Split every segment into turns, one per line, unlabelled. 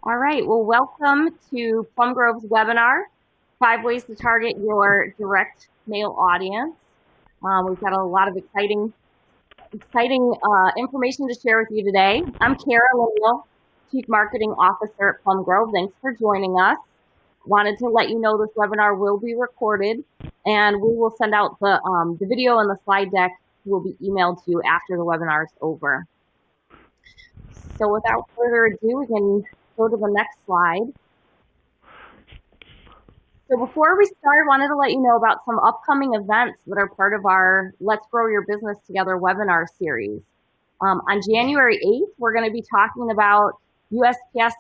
All right, well, welcome to Plum Grove's webinar, 5 Ways to Target Your Direct Mail Audience. We've got a lot of exciting information to share with you today. I'm Kara Lindell, Chief Marketing Officer at Plum Grove. Thanks for joining us. Wanted to let you know this webinar will be recorded, and we will send out the video and the slide deck will be emailed to you after the webinar is over. So without further ado, we can go to the next slide. So before we start, I wanted to let you know about some upcoming events that are part of our Let's Grow Your Business Together webinar series. On January 8th, we're going to be talking about USPS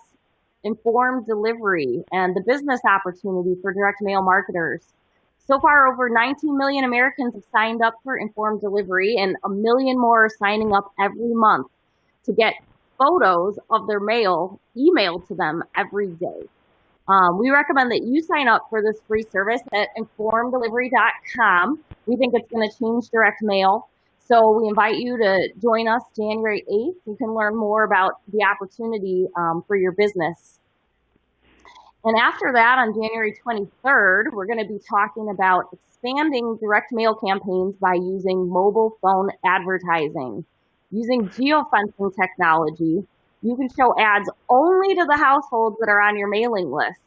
informed delivery and the business opportunity for direct mail marketers. So far, over 19 million Americans have signed up for informed delivery, and 1 million more are signing up every month to get photos of their mail emailed to them every day. We recommend that you sign up for this free service at informeddelivery.com. We think it's going to change direct mail. So we invite you to join us January 8th. You can learn more about the opportunity for your business. And after that, on January 23rd, we're going to be talking about expanding direct mail campaigns by using mobile phone advertising. Using geofencing technology, you can show ads only to the households that are on your mailing list.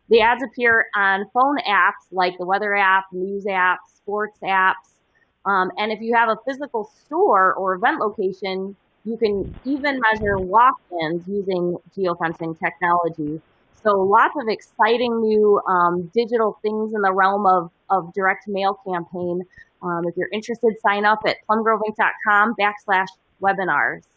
The ads appear on phone apps like the weather app, news app, sports apps. And if you have a physical store or event location, you can even measure walk-ins using geofencing technology. So lots of exciting new digital things in the realm of direct mail campaign. If you're interested, sign up at plumgroveinc.com/webinars.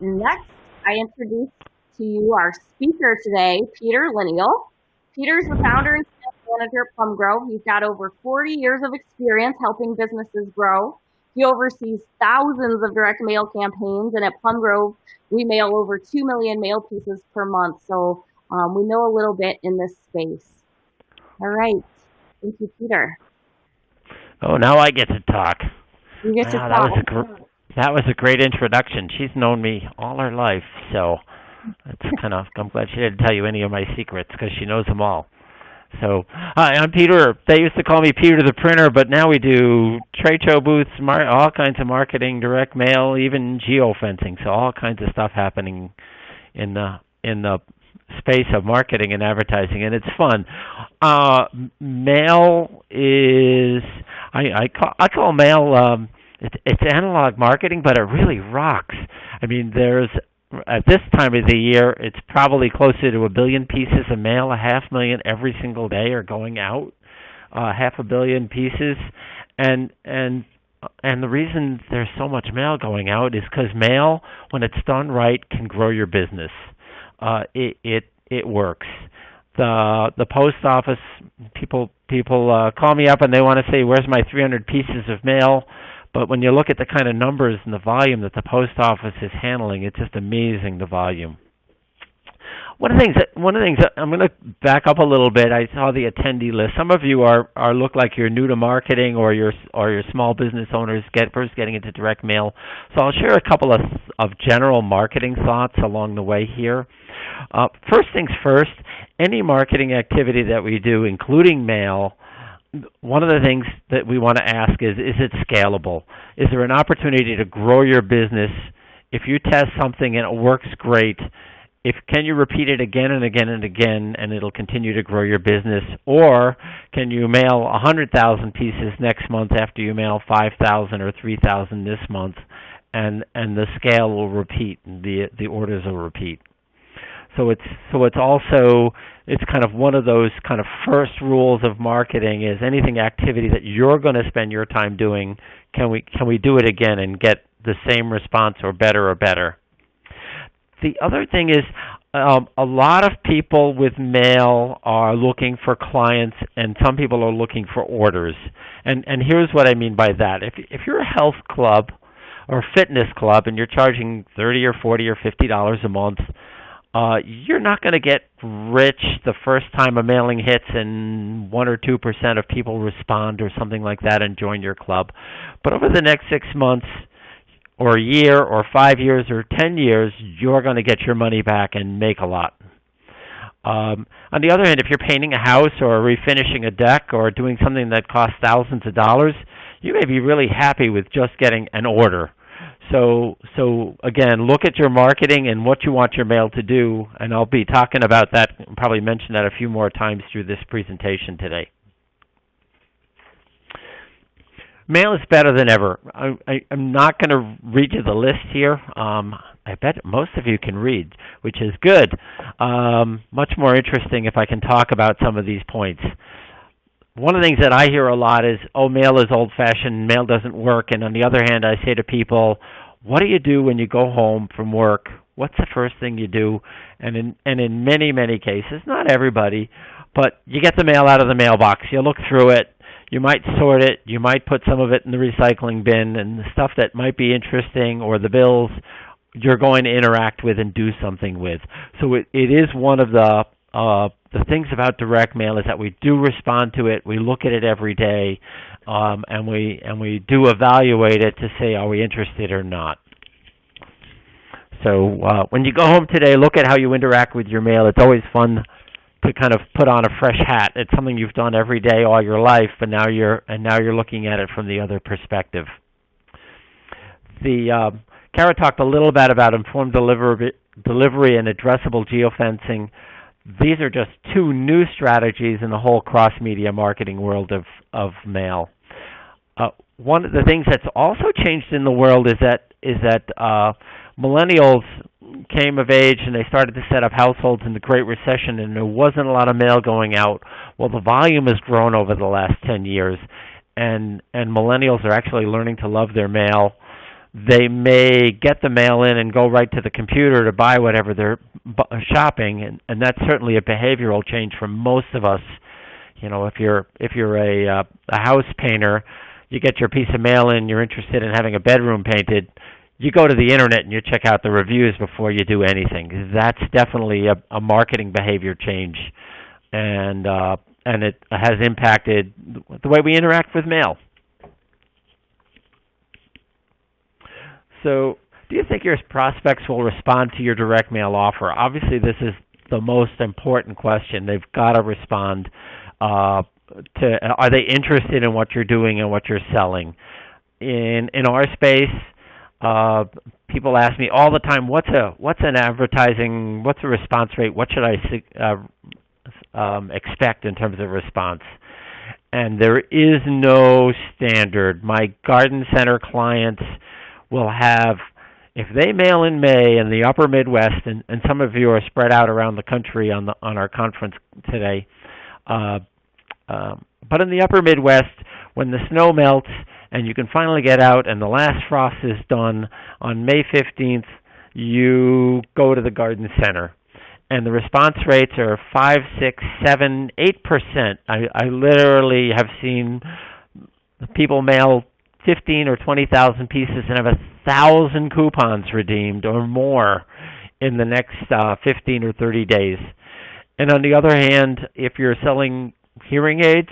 Next, I introduce to you our speaker today, Peter Lineal. Peter's the founder and sales manager at Plum Grove. He's got over 40 years of experience helping businesses grow. He oversees thousands of direct mail campaigns, and at Plum Grove, we mail over 2 million mail pieces per month. So we know a little bit in this space. All right. Thank you, Peter.
Oh, now I get to talk.
You get to talk.
That was a great introduction. She's known me all her life, so it's I'm glad she didn't tell you any of my secrets because she knows them all. So, hi, I'm Peter. They used to call me Peter the Printer, but now we do trade show booths, all kinds of marketing, direct mail, even geofencing. So all kinds of stuff happening in the space of marketing and advertising, and it's fun. Mail is I call mail it's analog marketing, but it really rocks. I mean, there's at this time of the year, it's probably closer to 1 billion pieces of mail. 500,000 every single day are going out. 500 million pieces, and the reason there's so much mail going out is because mail, when it's done right, can grow your business. It works. The post office people call me up and they want to say, "Where's my 300 pieces of mail?" But when you look at the kind of numbers and the volume that the post office is handling, it's just amazing, the volume. One of the things that I'm going to back up a little bit. I saw the attendee list. Some of you look like you're new to marketing, or you're small business owners first getting into direct mail. So I'll share a couple of general marketing thoughts along the way here. First things first, any marketing activity that we do, including mail, one of the things that we want to ask is it scalable? Is there an opportunity to grow your business? If you test something and it works great, can you repeat it again and again and again, and it'll continue to grow your business? Or can you mail 100,000 pieces next month after you mail 5,000 or 3,000 this month, and the scale will repeat, and the orders will repeat? So it's kind of one of those kind of first rules of marketing is anything activity that you're going to spend your time doing, can we do it again and get the same response or better? The other thing is a lot of people with mail are looking for clients, and some people are looking for orders. And here's what I mean by that. If you're a health club or fitness club and you're charging $30 or $40 or $50 a month, you're not going to get rich the first time a mailing hits and 1 or 2% of people respond or something like that and join your club. But over the next 6 months, or a year or 5 years or 10 years, you're going to get your money back and make a lot. On the other hand, if you're painting a house or refinishing a deck or doing something that costs thousands of dollars, you may be really happy with just getting an order. So again, look at your marketing and what you want your mail to do, and I'll be talking about that, probably mention that a few more times through this presentation today. Mail is better than ever. I'm not going to read you the list here. I bet most of you can read, which is good. Much more interesting if I can talk about some of these points. One of the things that I hear a lot is, oh, mail is old-fashioned, mail doesn't work. And on the other hand, I say to people, what do you do when you go home from work? What's the first thing you do? And in many, many cases, not everybody, but you get the mail out of the mailbox. You look through it. You might sort it. You might put some of it in the recycling bin, and the stuff that might be interesting or the bills you're going to interact with and do something with. So it is one of the things about direct mail is that we do respond to it. We look at it every day, and we do evaluate it to say, are we interested or not? So when you go home today, look at how you interact with your mail. It's always fun to kind of put on a fresh hat. It's something you've done every day all your life, but now you're looking at it from the other perspective. Kara talked a little bit about informed delivery and addressable geofencing. These are just two new strategies in the whole cross-media marketing world of mail. One of the things that's also changed in the world is that millennials came of age and they started to set up households in the Great Recession, and there wasn't a lot of mail going out. Well, the volume has grown over the last 10 years, and millennials are actually learning to love their mail. They may get the mail in and go right to the computer to buy whatever they're shopping, and that's certainly a behavioral change for most of us. You know, if you're a house painter, you get your piece of mail in, you're interested in having a bedroom painted, you go to the internet and you check out the reviews before you do anything. That's definitely a marketing behavior change, and it has impacted the way we interact with mail. So, do you think your prospects will respond to your direct mail offer? Obviously, this is the most important question. They've got to respond are they interested in what you're doing and what you're selling? In our space, people ask me all the time, what's an advertising, what's a response rate? What should I expect in terms of response? And there is no standard. My garden center clients will have, if they mail in May in the upper Midwest, and some of you are spread out around the country on our conference today, but in the upper Midwest, when the snow melts and you can finally get out and the last frost is done, on May 15th, you go to the garden center. And the response rates are 5, 6, 7, 8%. I literally have seen people mail 15 or 20,000 pieces and have 1,000 coupons redeemed or more in the next 15 or 30 days. And on the other hand, if you're selling hearing aids,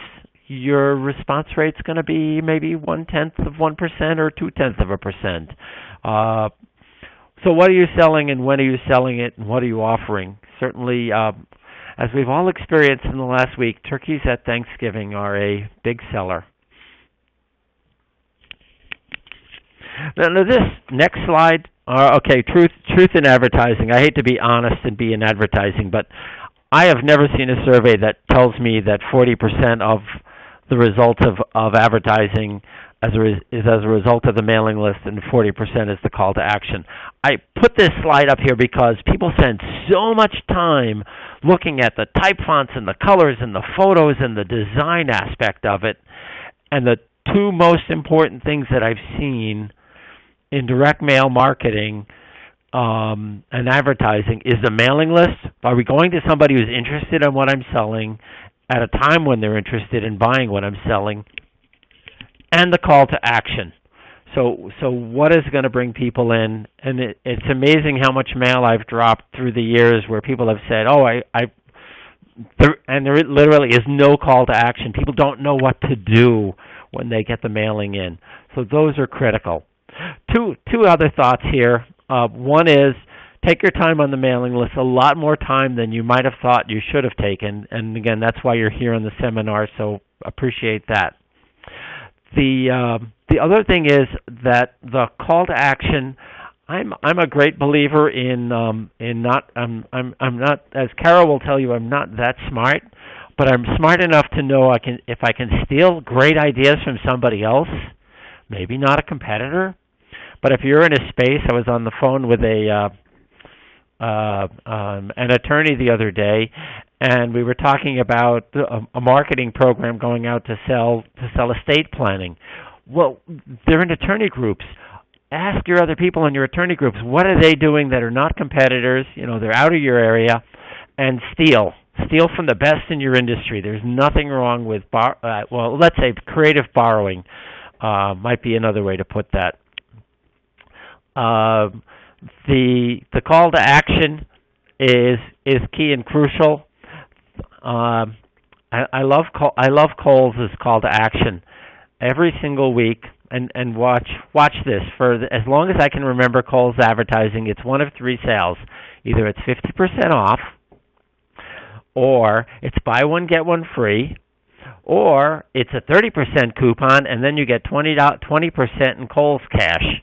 your response rate's going to be maybe 0.1% or 0.2%. So what are you selling and when are you selling it and what are you offering? Certainly, as we've all experienced in the last week, turkeys at Thanksgiving are a big seller. Now this next slide, truth in advertising. I hate to be honest and be in advertising, but I have never seen a survey that tells me that 40% of the results of advertising is as a result of the mailing list and 40% is the call to action. I put this slide up here because people spend so much time looking at the type fonts and the colors and the photos and the design aspect of it. And the two most important things that I've seen in direct mail marketing and advertising is the mailing list. Are we going to somebody who's interested in what I'm selling at a time when they're interested in buying what I'm selling? And the call to action. So what is going to bring people in? And it's amazing how much mail I've dropped through the years where people have said, and there literally is no call to action. People don't know what to do when they get the mailing in. So those are critical. Two other thoughts here. One is take your time on the mailing list, a lot more time than you might have thought you should have taken. And again, that's why you're here in the seminar, so appreciate that. The other thing is that the call to action. I'm a great believer in not I'm not, as Carol will tell you, I'm not that smart, but I'm smart enough to know if I can steal great ideas from somebody else, maybe not a competitor, but if you're in a space. I was on the phone with an attorney the other day, and we were talking about a marketing program going out to sell estate planning. Well, they're in attorney groups. Ask your other people in your attorney groups, what are they doing that are not competitors? They're out of your area, and steal from the best in your industry. There's nothing wrong with let's say creative borrowing might be another way to put that. The call to action is key and crucial. I love Cole's call to action every single week. And watch this. For as long as I can remember Kohl's advertising, it's one of three sales. Either it's 50% off, or it's buy one, get one free, or it's a 30% coupon, and then you get 20% in Kohl's cash.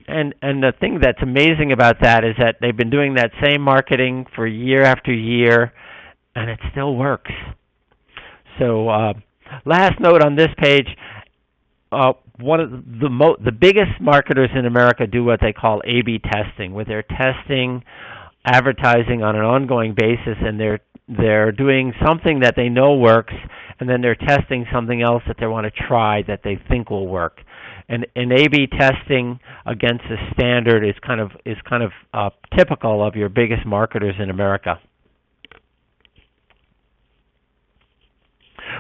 And the thing that's amazing about that is that they've been doing that same marketing for year after year, and it still works. So last note on this page, one of the biggest marketers in America do what they call A/B testing, where they're testing advertising on an ongoing basis, and they're doing something that they know works, and then they're testing something else that they want to try that they think will work. And A/B testing against a standard is kind of typical of your biggest marketers in America.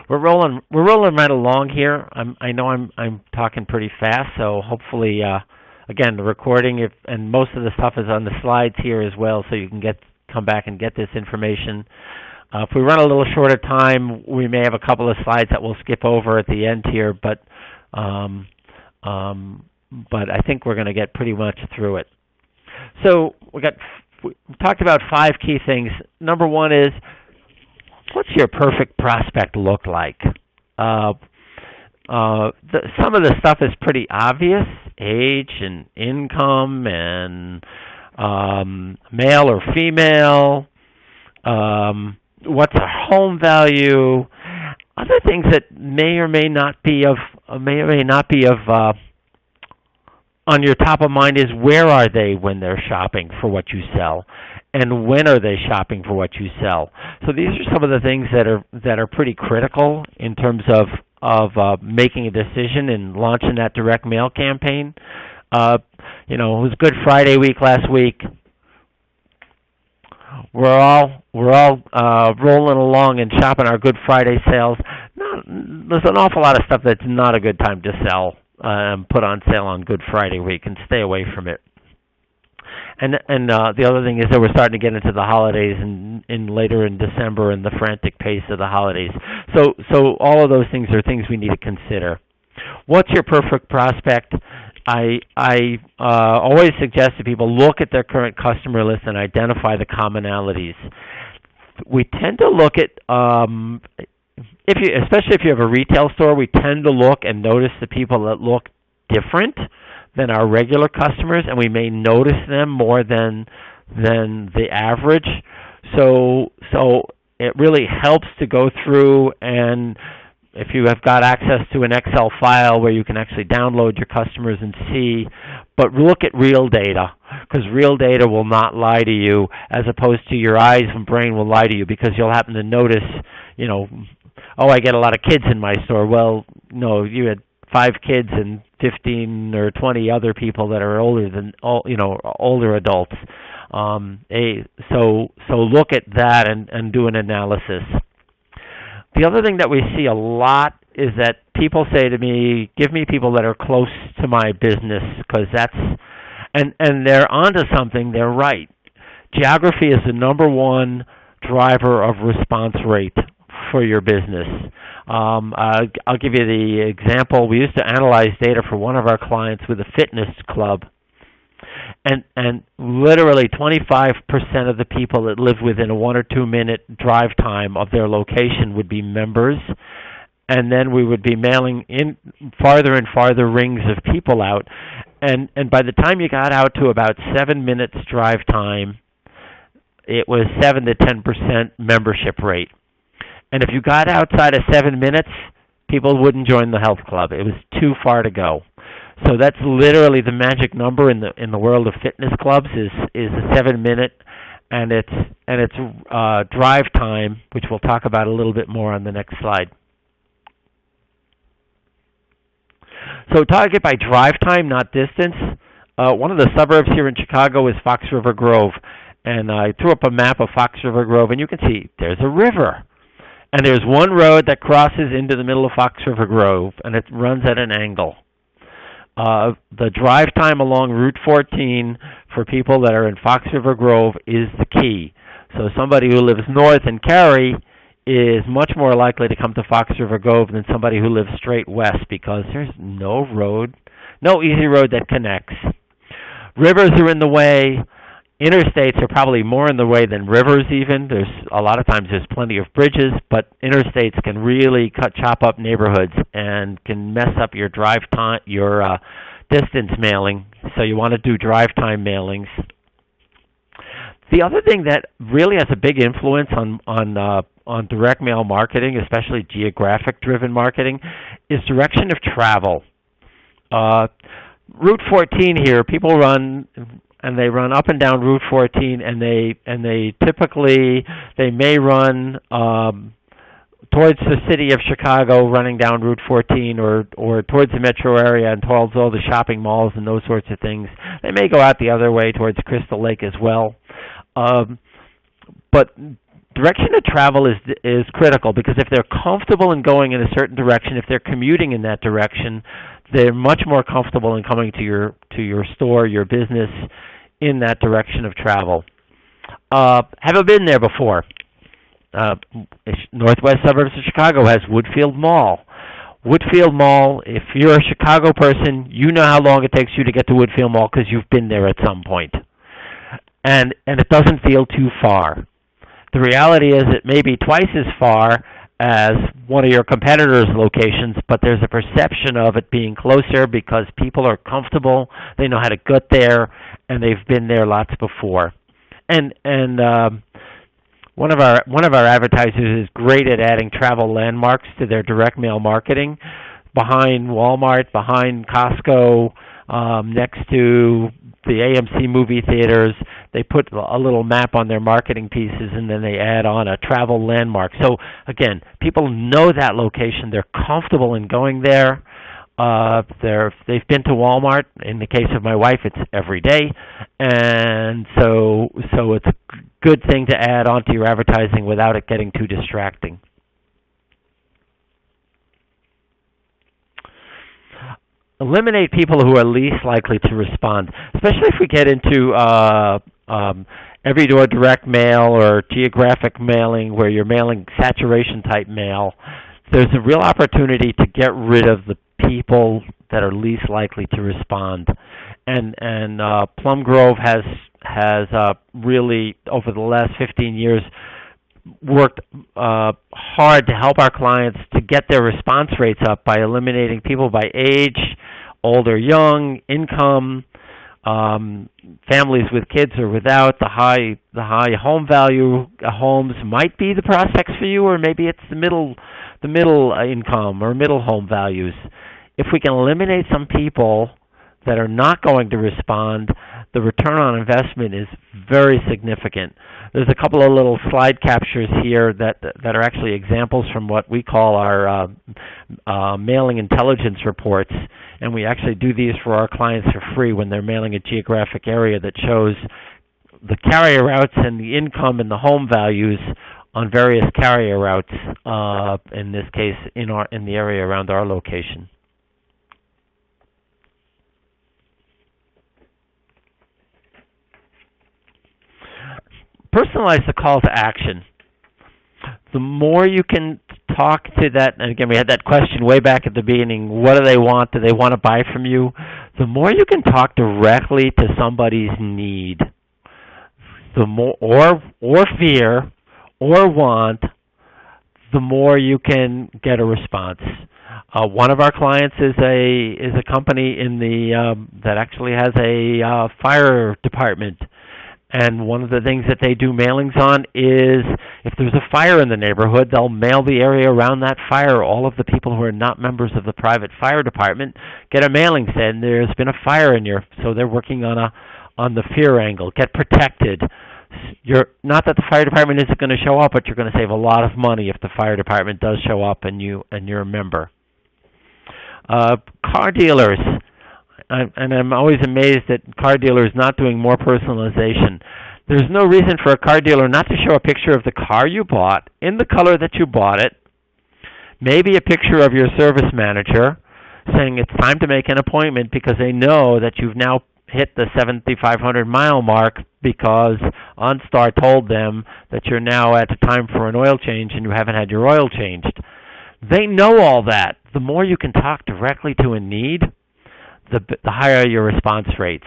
We're rolling right along here. I know I'm talking pretty fast, so hopefully, again, the recording and most of the stuff is on the slides here as well, so you can come back and get this information. If we run a little short of time, we may have a couple of slides that we'll skip over at the end here, but I think we're going to get pretty much through it. So we talked about 5 key things. Number 1 is, what's your perfect prospect look like? Some of the stuff is pretty obvious: age and income, and male or female. What's our home value? Other things that may or may not be of on your top of mind is, where are they when they're shopping for what you sell, and when are they shopping for what you sell? So these are some of the things that are pretty critical in terms of making a decision and launching that direct mail campaign. It was Good Friday week last week. We're all rolling along and shopping our Good Friday sales. There's an awful lot of stuff that's not a good time to sell and put on sale on Good Friday week, and stay away from it. And the other thing is that we're starting to get into the holidays and later in December and the frantic pace of the holidays. So all of those things are things we need to consider. What's your perfect prospect? I always suggest to people, look at their current customer list and identify the commonalities. We tend to look at especially if you have a retail store, we tend to look and notice the people that look different than our regular customers, and we may notice them more than the average. So it really helps to go through, and if you have got access to an Excel file where you can actually download your customers and see, but look at real data, because real data will not lie to you, as opposed to your eyes and brain will lie to you, because you'll happen to notice, I get a lot of kids in my store. Well, no, you had 5 kids and 15 or 20 other people that are older adults. So look at that and do an analysis. The other thing that we see a lot is that people say to me, give me people that are close to my business, because and they're onto something, they're right. Geography is the number one driver of response rate for your business. I'll give you the example. We used to analyze data for one of our clients with a fitness club, and literally 25% of the people that live within a 1 or 2 minute drive time of their location would be members, and then we would be mailing in farther and farther rings of people out, and by the time you got out to about 7 minutes drive time, it was 7 to 10% membership rate. And if you got outside of 7 minutes, people wouldn't join the health club. It was too far to go. So that's literally the magic number in the world of fitness clubs is a 7 minute, and it's drive time, which we'll talk about a little bit more on the next slide. So target by drive time, not distance. One of the suburbs here in Chicago is Fox River Grove, and I threw up a map of Fox River Grove, and you can see there's a river. And there's one road that crosses into the middle of Fox River Grove, and it runs at an angle. The drive time along Route 14 for people that are in Fox River Grove is the key. So somebody who lives north in Cary is much more likely to come to Fox River Grove than somebody who lives straight west, because there's no easy road that connects. Rivers are in the way. Interstates are probably more in the way than rivers even. There's a lot of times there's plenty of bridges, but interstates can really chop up neighborhoods and can mess up your drive time, your distance mailing. So you want to do drive time mailings. The other thing that really has a big influence on direct mail marketing, especially geographic driven marketing, is direction of travel. Route 14 here, people run, and they run up and down Route 14, and they typically may run towards the city of Chicago, running down Route 14, or towards the metro area and towards all the shopping malls and those sorts of things. They may go out the other way towards Crystal Lake as well. But direction of travel is critical, because if they're comfortable in going in a certain direction, if they're commuting in that direction, they're much more comfortable in coming to your store, your business, in that direction of travel. Have you been there before? Northwest suburbs of Chicago has Woodfield Mall. Woodfield Mall, if you're a Chicago person, you know how long it takes you to get to Woodfield Mall because you've been there at some point. And it doesn't feel too far. The reality is it may be twice as far as one of your competitors' locations, but there's a perception of it being closer because people are comfortable, they know how to get there, and they've been there lots before. And one of our advertisers is great at adding travel landmarks to their direct mail marketing. Behind Walmart, behind Costco, next to the AMC movie theaters, they put a little map on their marketing pieces, and then they add on a travel landmark. So again, people know that location. They're comfortable in going there. They've been to Walmart. In the case of my wife, it's every day, and so it's a good thing to add onto your advertising without it getting too distracting. Eliminate people who are least likely to respond, especially if we get into every door direct mail or geographic mailing, where you're mailing saturation type mail. There's a real opportunity to get rid of the people that are least likely to respond, and Plum Grove has really, over the last 15 years, worked hard to help our clients to get their response rates up by eliminating people by age, old or young, income, families with kids or without. The high home value homes might be the prospects for you, or maybe it's the middle income or middle home values. If we can eliminate some people that are not going to respond, the return on investment is very significant. There's a couple of little slide captures here that are actually examples from what we call our mailing intelligence reports, and we actually do these for our clients for free when they're mailing a geographic area that shows the carrier routes and the income and the home values on various carrier routes, in this case in the area around our location. Personalize the call to action. The more you can talk to that, and again, we had that question way back at the beginning, what do they want? Do they want to buy from you? The more you can talk directly to somebody's need, the more, or fear, or want, the more you can get a response. One of our clients is a company in the that actually has a fire department, and one of the things that they do mailings on is if there's a fire in the neighborhood, they'll mail the area around that fire. All of the people who are not members of the private fire department get a mailing saying there's been a fire in your. So they're working on the fear angle. Get protected. You're not that the fire department isn't going to show up, but you're going to save a lot of money if the fire department does show up and you're a member. Car dealers, and I'm always amazed that car dealers not doing more personalization. There's no reason for a car dealer not to show a picture of the car you bought in the color that you bought it, maybe a picture of your service manager saying it's time to make an appointment because they know that you've now hit the 7,500 mile mark because OnStar told them that you're now at the time for an oil change and you haven't had your oil changed. They know all that. The more you can talk directly to a need, the higher your response rates.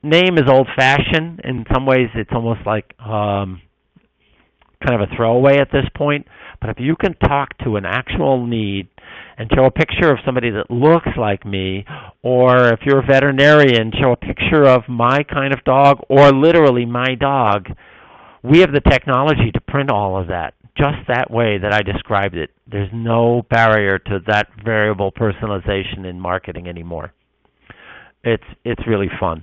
Name is old-fashioned. In some ways, it's almost like kind of a throwaway at this point. But if you can talk to an actual need and show a picture of somebody that looks like me, or if you're a veterinarian, show a picture of my kind of dog, or literally my dog, we have the technology to print all of that just that way that I described it. There's no barrier to that variable personalization in marketing anymore. It's really fun.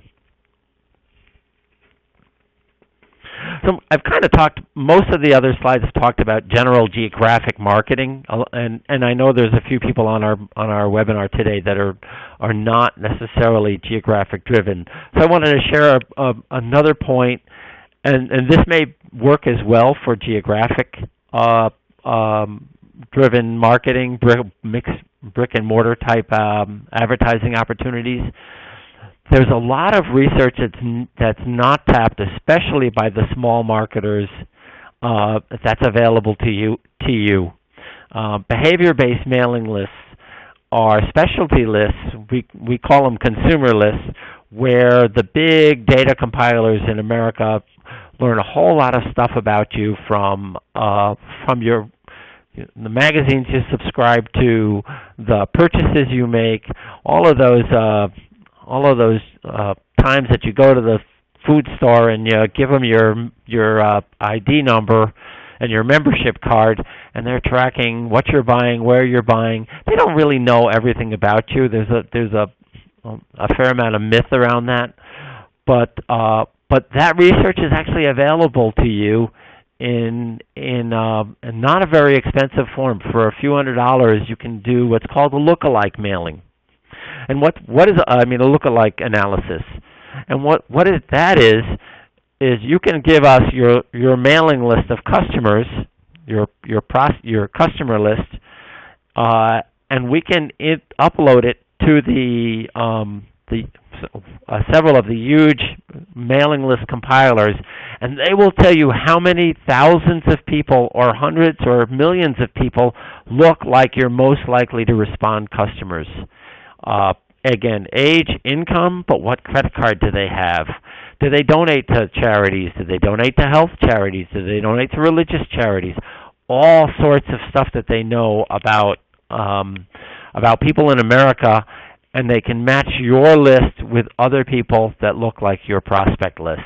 So I've kind of talked, most of the other slides have talked about general geographic marketing, and I know there's a few people on our webinar today that are not necessarily geographic driven. So I wanted to share another point, and this may work as well for geographic driven marketing, brick and mortar type advertising opportunities. There's a lot of research that's not tapped, especially by the small marketers, that's available to you. Behavior-based mailing lists are specialty lists. We call them consumer lists, where the big data compilers in America learn a whole lot of stuff about you from the magazines you subscribe to, the purchases you make, all of those times that you go to the food store and you give them your ID number and your membership card, and they're tracking what you're buying, where you're buying. They don't really know everything about you. There's a fair amount of myth around that, but that research is actually available to you in not a very expensive form. For a few $100s, you can do what's called a lookalike mailing. And what is a lookalike analysis? And what that is you can give us your mailing list of customers, your customer list, and we can upload it to several of the huge mailing list compilers, and they will tell you how many thousands of people or hundreds or millions of people look like your most likely to respond customers. Again, age, income, but what credit card do they have? Do they donate to charities? Do they donate to health charities? Do they donate to religious charities? All sorts of stuff that they know about people in America, and they can match your list with other people that look like your prospect list.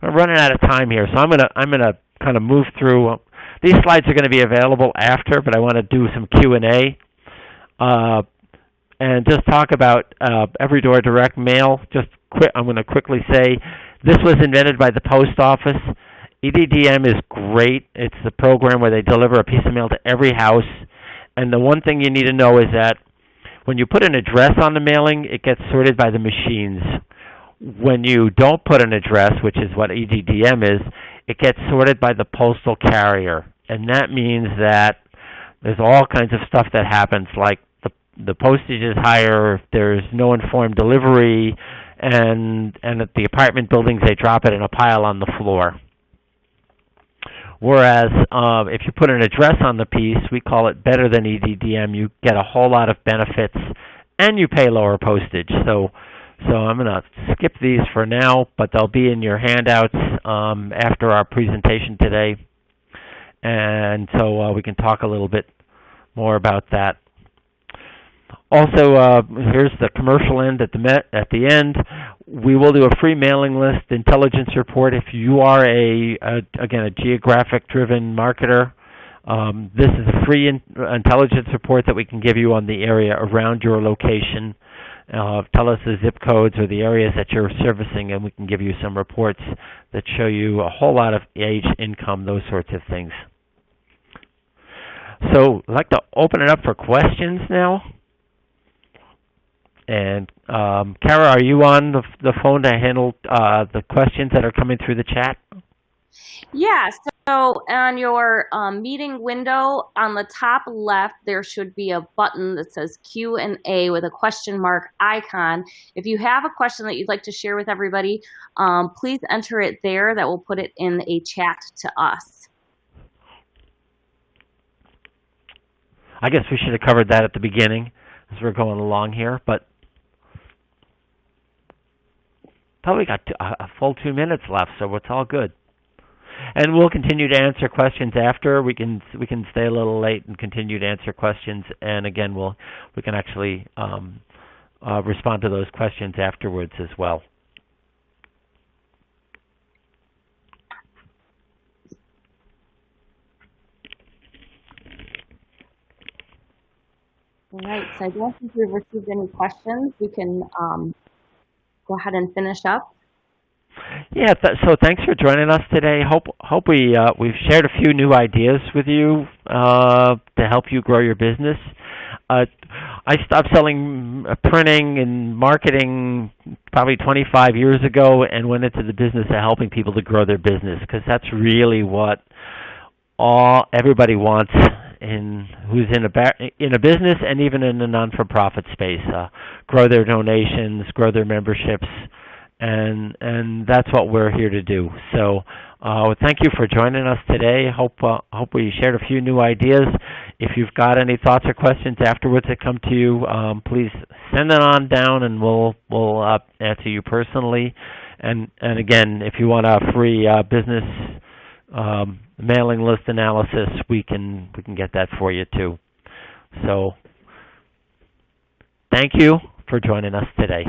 I'm running out of time here, so I'm gonna kind of move through. These slides are going to be available after, but I want to do some Q&A. And just talk about Every Door Direct Mail. I'm going to quickly say this was invented by the post office. EDDM is great. It's the program where they deliver a piece of mail to every house. And the one thing you need to know is that when you put an address on the mailing, it gets sorted by the machines. When you don't put an address, which is what EDDM is, it gets sorted by the postal carrier. And that means that there's all kinds of stuff that happens, like the postage is higher if there's no informed delivery, and at the apartment buildings they drop it in a pile on the floor. Whereas if you put an address on the piece, we call it Better Than EDDM. You get a whole lot of benefits, and you pay lower postage. So I'm going to skip these for now, but they'll be in your handouts after our presentation today, and so we can talk a little bit more about that. Also, here's the commercial end at the end. We will do a free mailing list intelligence report if you are again a geographic-driven marketer. This is a free intelligence report that we can give you on the area around your location. Tell us the zip codes or the areas that you're servicing, and we can give you some reports that show you a whole lot of age, income, those sorts of things. So I'd like to open it up for questions now. And Kara, are you on the phone to handle the questions that are coming through the chat?
Yeah, so on your meeting window on the top left, there should be a button that says Q&A with a question mark icon. If you have a question that you'd like to share with everybody, please enter it there. That will put it in a chat to us.
I guess we should have covered that at the beginning as we're going along here, but probably got a full 2 minutes left, so it's all good. And we'll continue to answer questions after. We can stay a little late and continue to answer questions. And again, we can actually respond to those questions afterwards as well.
All right, so I don't think we've received any questions. We can go ahead and finish up.
Yeah, so thanks for joining us today. Hope we've shared a few new ideas with you to help you grow your business. I stopped selling printing and marketing probably 25 years ago and went into the business of helping people to grow their business, because that's really what everybody wants who's in a business and even in the non-for-profit space. Grow their donations, grow their memberships. And that's what we're here to do. So thank you for joining us today. Hope we shared a few new ideas. If you've got any thoughts or questions afterwards that come to you, please send it on down, and we'll answer you personally. And again, if you want a free business mailing list analysis, we can get that for you too. So thank you for joining us today.